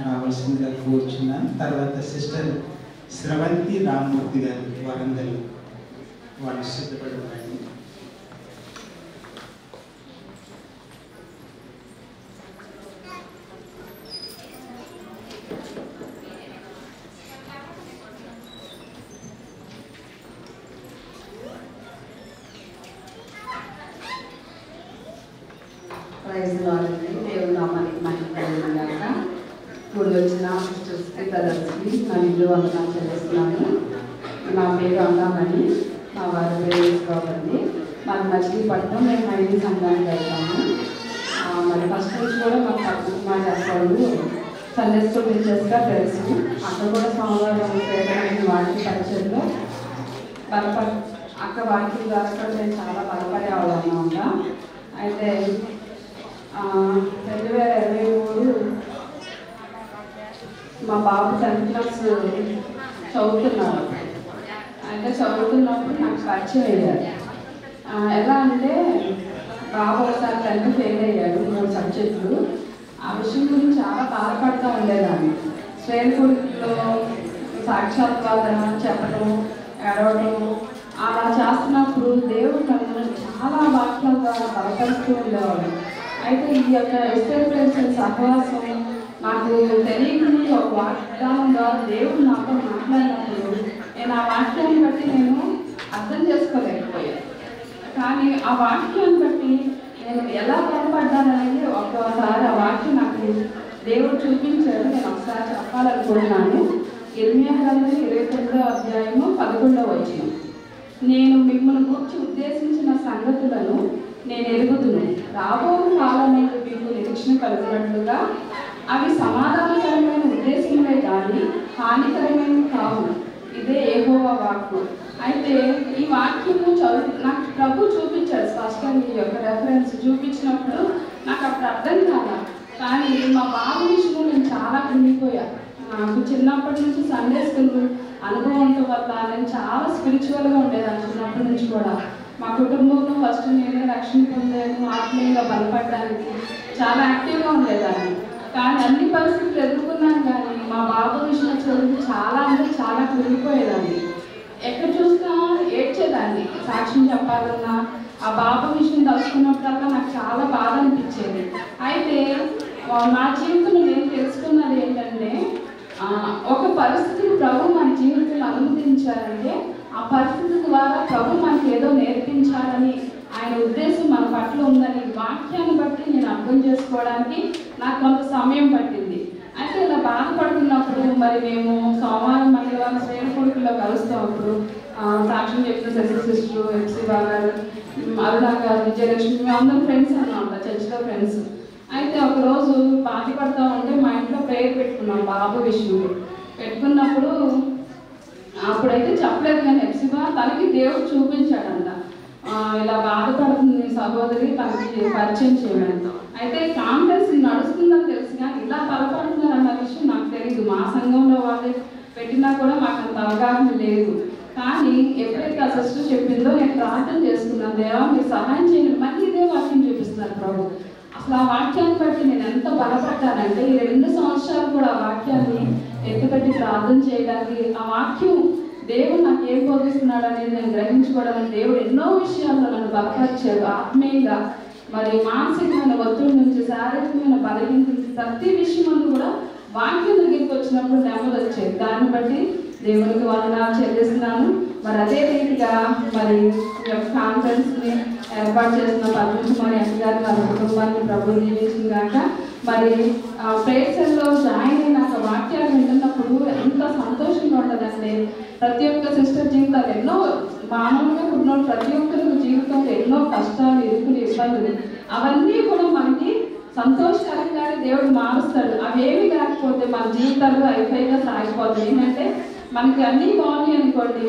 రావాల్సిందిగా కూర్చున్నాను. తర్వాత సిస్టర్ స్రవంతి రామ్మూర్తి గారు వరంగల్ వాళ్ళు సిద్ధపడి ఉన్నాయి. దేవుడు నామానికి మహిమ ఇప్పుడు వచ్చిన సిస్టర్స్కి బ్రదర్స్కి నా ఇల్లు వందనాలు చెల్లిస్తున్నాను. నా పేరు అన్నామని, మా వారి పేరు తీసుకోవాలండి. మాకు మచిలీపట్నం, మేము హైదీ సంఘానికి వెళ్తాము. మరి ఫస్ట్ నుంచి కూడా మాకు మా చేస్తాడు సండే స్కూల్ టీచర్స్గా తెలుసు. అక్కడ కూడా సోమవారం పేదమైన వాటి పరిచయంలో అక్కడ వాటి ద్వారా కూడా మేము చాలా బలపడే వాళ్ళం ఉన్నాం. అయితే 2023 మా బాబు 10th క్లాస్ చదువుతున్నాడు. అంటే చదువుతున్నప్పుడు నాకు పరిచయం అయ్యారు. ఎలా అంటే బాబు ఒకసారి 10th ఫెయిల్ అయ్యాడు 3 సబ్జెక్టులు. ఆ విషయం గురించి చాలా బాధపడుతూ ఉండేదాన్ని. శ్రేణికుడిలో సాక్షాత్కారం చెప్పడం, ఏడవడం అలా చేస్తున్నప్పుడు దేవుడు నన్ను చాలా వాక్యాల ద్వారా బలపరుస్తూ ఉండేవాడు. అయితే ఈ యొక్క ఎస్టేషన్ సహవాసం నాకు తెలియకుండా ఒక వాగ్దానం ద్వారా దేవుడు నాతో మాట్లాడినప్పుడు నేను ఆ వాక్యాన్ని బట్టి నేను అర్థం చేసుకోలేకపోయాను. కానీ ఆ వాక్యాన్ని బట్టి నేను ఎలా బలపడ్డాననేది ఒకసారి ఆ వాక్యం నాకు దేవుడు చూపించాడు. నేను ఒకసారి చెప్పాలనుకుంటున్నాను. ఇర్మియా గ్రంథం 29వ అధ్యాయము 11వ వచనం. నేను మిమ్మల్ని గురించి ఉద్దేశించిన సంగతులను నేను ఎరుగుతున్నాను. రాబో కాలంలో మీకు నిరీక్షణ కలిగినట్లుగా అవి సమాధానకరమైన ఉద్దేశములే కానీ హానికరమైనవి కావు. ఇదే యెహోవా వాక్కు. అయితే ఈ వాక్యము నాకు ప్రభు చూపించాడు స్పష్టంగా. ఈ యొక్క రెఫరెన్స్ చూపించినప్పుడు నాకు అప్పుడు అర్థం కాదు. కానీ మా బాబు విషయంలో నేను చాలా కృంగిపోయాను. నాకు చిన్నప్పటి నుంచి సండే స్కూల్ అనుభవంతో వల్ల నేను చాలా స్పిరిచువల్గా ఉండేదాన్ని. చిన్నప్పటి నుంచి కూడా మా కుటుంబంలో ఫస్ట్ నేనే రక్షణ పొందాను. ఆత్మీయంగా బలపడడానికి చాలా యాక్టివ్గా ఉండేదాన్ని. కానీ అన్ని పరిస్థితులు ఎదుర్కొన్నాను. కానీ మా బాబు విషయం చదువు చాలా అంటే చాలా కృంగిపోయేదాన్ని. ఎక్కడ చూసినా ఏడ్చేదాన్ని. సాక్ష్యం చెప్పాలన్నా ఆ బాబు విషయం తలుచుకున్నప్పుడల్లా నాకు చాలా బాధ అనిపించేది. అయితే నా జీవితంలో నేను తెలుసుకున్నది ఏంటంటే, ఒక పరిస్థితిని ప్రభు మన జీవితంలో అనుమతించారంటే ఆ పరిస్థితి ద్వారా ప్రభు మనకి ఏదో నేర్పించాలని ఆయన ఉద్దేశం మన పట్ల ఉందని వాక్యాన్ని బట్టి నేను అర్థం చేసుకోవడానికి నాకు కొంత సమయం పట్టింది. అయితే ఇలా బాధపడుతున్నప్పుడు మరి మేము సోమవారం మంగళవారం శ్రేణికుడిలో కలుస్తామప్పుడు సాక్ష్యం చెప్పిన సిస్టర్ ఎఫ్సి బాగారు, అరుణ గారు, విజయలక్ష్మి, మేము అందరం ఫ్రెండ్స్ అన్నమాట, చర్చిలో ఫ్రెండ్స్. అయితే ఒకరోజు బాధపడుతూ ఉంటే మా ఇంట్లో ప్రేయర్ పెట్టుకున్నాం బాబు విషయంలో. పెట్టుకున్నప్పుడు అప్పుడైతే చెప్పలేదు, కానీ ఎఫ్సిబా తనకి దేవుడు చూపించాడంట, ఇలా బాధపడుతుంది సహోదరి, తనకి పరిచయం చేయడం. అయితే కాంగ్రెస్ నడుస్తుందని తెలుసు కానీ ఇలా బలపడుతున్నారు అన్న విషయం నాకు తెలియదు. మా సంఘంలో వాళ్ళు పెట్టినా కూడా మాకు అంత అవగాహన లేదు. కానీ ఎప్పుడైతే ఆ సిస్టర్ చెప్పిందో నేను ప్రార్థన చేసుకున్నాను, దేవా మీరు సహాయం చేయండి. మళ్ళీ ఇదే వాక్యం చూపిస్తున్నారు ప్రభు. అసలు ఆ వాక్యాన్ని బట్టి నేను ఎంత బలపడ్డానంటే ఈ 2 సంవత్సరాలు కూడా ఆ వాక్యాన్ని ఎత్తుపెట్టి ప్రార్థన చేయడానికి, ఆ వాక్యం దేవుడు నాకు ఏం బోధిస్తున్నాడు అనేది నేను గ్రహించుకోవడానికి దేవుడు ఎన్నో విషయాల్లో నన్ను బలపరిచాడు. ఆత్మీయంగా మరి మానసికమైన ఒత్తిడి నుంచి శారీరకమైన బలహీనత నుంచి ప్రతి విషయంలో కూడా వాక్యం దగ్గరికి వచ్చినప్పుడు నెమ్మది వచ్చేది. దాన్ని బట్టి దేవునికి వందనాలు చెల్లిస్తున్నాను. మరి అదే రీతిగా మరి కాన్ఫరెన్స్ని ఏర్పాటు చేసిన పద్మకుమారి అక్క గారు వాళ్ళ కుటుంబాన్ని ప్రభు దీవించిందాక మరి ప్రేక్షల్లో జాయిన్ అయినాక వాక్యాలు వింటున్నప్పుడు ఎంత సంతోషంగా ఉంటుందంటే, ప్రతి ఒక్క సిస్టర్ జీవితాలు ఎన్నో మానవులుగా ఉన్న ప్రతి ఒక్కరి జీవితంలో ఎన్నో కష్టాలు, ఇరుకులు, ఇబ్బందులు అవన్నీ కూడా మనకి సంతోషకరంగానే దేవుడు మారుస్తాడు. అవేమి లేకపోతే మన జీవితాలు అయిపోయిగా సాగిపోతుంది. ఏంటంటే మనకి అన్నీ బాగున్నాయి అనుకోండి,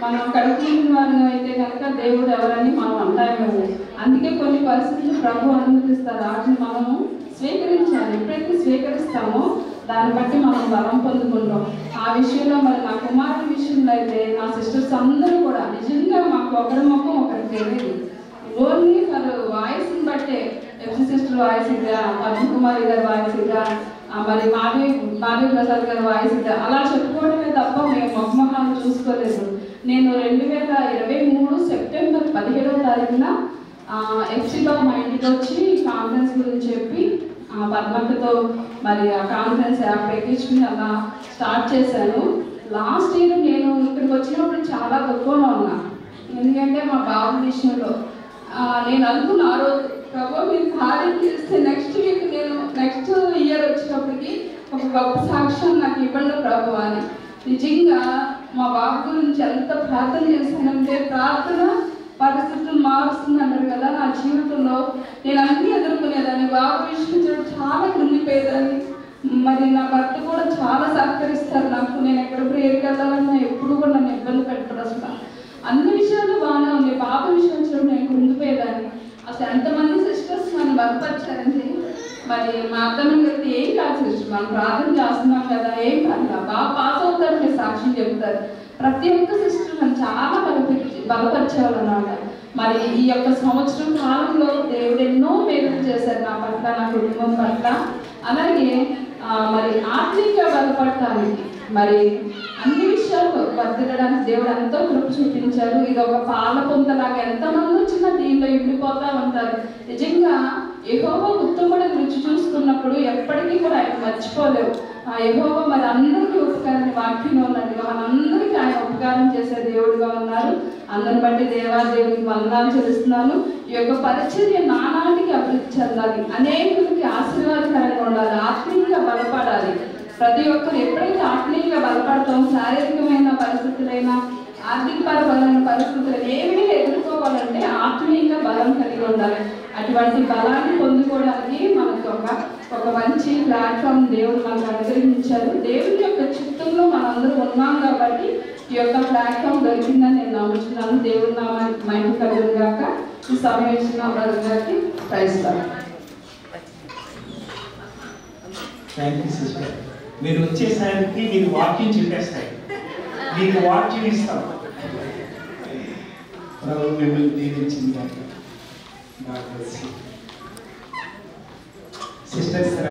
మనం కడుపుని వారు అయితే కనుక దేవుడు ఎవరని మనం అంటామేమో. అందుకే కొన్ని పరిస్థితులు ప్రభు అనుమతిస్తారు, వాటిని మనము స్వీకరించాలి. ఎప్పుడైతే స్వీకరిస్తామో దాన్ని బట్టి మనం బలం పొందుకుంటాం. ఆ విషయంలో మరి నా కుమారుడి విషయంలో అయితే నా సిస్టర్స్ అందరూ కూడా నిజంగా మాకు ఒకరి ముఖం ఒకరికి తెలియదు. ఓన్లీ ఫర్ వాయిస్ని బట్టే ఎఫ్సి సిస్టర్ వాయిస్ ఇగా, పద్మకుమారి గారి వాయిస్ ఇగా, మరి మాధవి ప్రసాద్ గారి వాయిస్ అలా చెప్పుకోవడమే తప్ప మేము మొహమొహాలు చూసుకోలేదు. నేను 2023 సెప్టెంబర్ 17వ తారీఖున ఎఫ్సిలో మా ఇంటికి వచ్చి కాన్ఫరెన్స్ గురించి చెప్పి పద్మక్కతో మరి ఆ కాన్ఫరెన్స్ యాప్ ఎక్కించుకుని అలా స్టార్ట్ చేశాను. లాస్ట్ ఇయర్ నేను ఇక్కడికి వచ్చినప్పుడు చాలా దుఃఖంలో ఉన్నా. ఎందుకంటే మా బాబు విషయంలో నేను అనుకున్న ఆ రోజు ప్రభు మీరు కార్యం చేస్తే నెక్స్ట్ ఇయర్ వచ్చినప్పటికి ఒక గొప్ప సాక్ష్యం నాకు ఇవ్వండి ప్రభు అని. నిజంగా మా బాబు గురించి ఎంత ప్రార్థన చేశానంటే ప్రార్థన పరిస్థితులు మారుస్తుంది అంటారు కదా. నా జీవితంలో నేను అన్నీ ఎదుర్కొనేదాన్ని, బాబు విషయం చాలా కృంగిపోయేదాన్ని. మరి నా భర్త కూడా చాలా సహకరిస్తారు నాకు. నేను ఎక్కడ ప్రేయర్కి వెళ్ళాలన్నా ఎప్పుడు కూడా నన్ను ఇబ్బంది పెట్టరు. అసలు అన్ని విషయాలు బాగానే ఉన్నాయి, బాబు విషయం చూడండి నేను కృంగిపోయేదాన్ని. అసలు ఎంతమంది సిస్టర్స్ నన్ను బలపరిచారంటే మరి మా అర్థం కలిగితే ఏం కాదు సిస్టర్, మనం ప్రార్థన చేస్తున్నాం కదా, ఏం కాదు, బాగా పాస్ అవుతారు, మీరు సాక్ష్యం చెప్తారు. ప్రతి ఒక్క సిస్టర్ నన్ను చాలా బలపరిచేవాళ్ళు అన్నమాట. మరి ఈ యొక్క సంవత్సరం కాలంలో దేవుడు ఎన్నో మేలు చేశారు నా పట్ల, నా కుటుంబం పట్ల. అలాగే మరి ఆత్మీయంగా బలపడటానికి మరి అన్ని విషయాలు వర్తిల్లడానికి దేవుడు ఎంతో కృప చూపించారు. ఇది ఒక పాల పొంతలాగా ఎంతమంది వచ్చినా దీనిలో ఇమిడిపోతూ ఉంటారు. నిజంగా యెహోవా ఉత్తముడు రుచి చూసుకున్నప్పుడు ఎప్పటికీ కూడా ఆయన మర్చిపోలేవు. ఆ యెహోవా మరి అందరికీ ఉపకారం, వాక్యంలో ఉన్నట్టుగా మనందరికీ ఆయన ఉపకారం చేసే దేవుడిగా ఉన్నారు. అందరిని బట్టి దేవాదేవునికి వందనాలు చెల్లిస్తున్నాను. ఈ యొక్క పరిచర్య నానాటికి అభివృద్ధి చెందాలి, అనేకులకి ఆశీర్వాదకరంగా ఉండాలి, ఆత్మీయంగా బలపడాలి. ప్రతి ఒక్కరు ఎప్పుడైతే ఆత్మీయంగా బలపడతాం, శారీరకమైన పరిస్థితులైనా ఆర్థికపరమైన పరిస్థితులు ఏమీ ఎదుర్కోవాలంటే ఆత్మీయంగా బలం కలిగి ఉండాలి. అటువంటి బలాన్ని పొందుకోవడానికి మనకు ఒక మంచి ప్లాట్ఫామ్ దేవుడు మనకు అనుగ్రహించారు. దేవుని యొక్క చిత్తంలో మనందరూ ఉన్నాం కాబట్టి ఈ యొక్క ప్లాట్ఫామ్ దొరికిందని నేను నమ్ముతున్నాను. దేవుడు నా మహిమ కలుగును గాక. ఈ సమయం ఇచ్చిన బ్రదర్ గారికి praise lord. Thank you sister. మీరు వచ్చేసరికి మీరు వాక్యం చెప్పేస్తాయి, మీకు వాక్యం ఇస్తాం. ప్రభు మిమ్మల్ని దీవించింది. సిస్టర్స్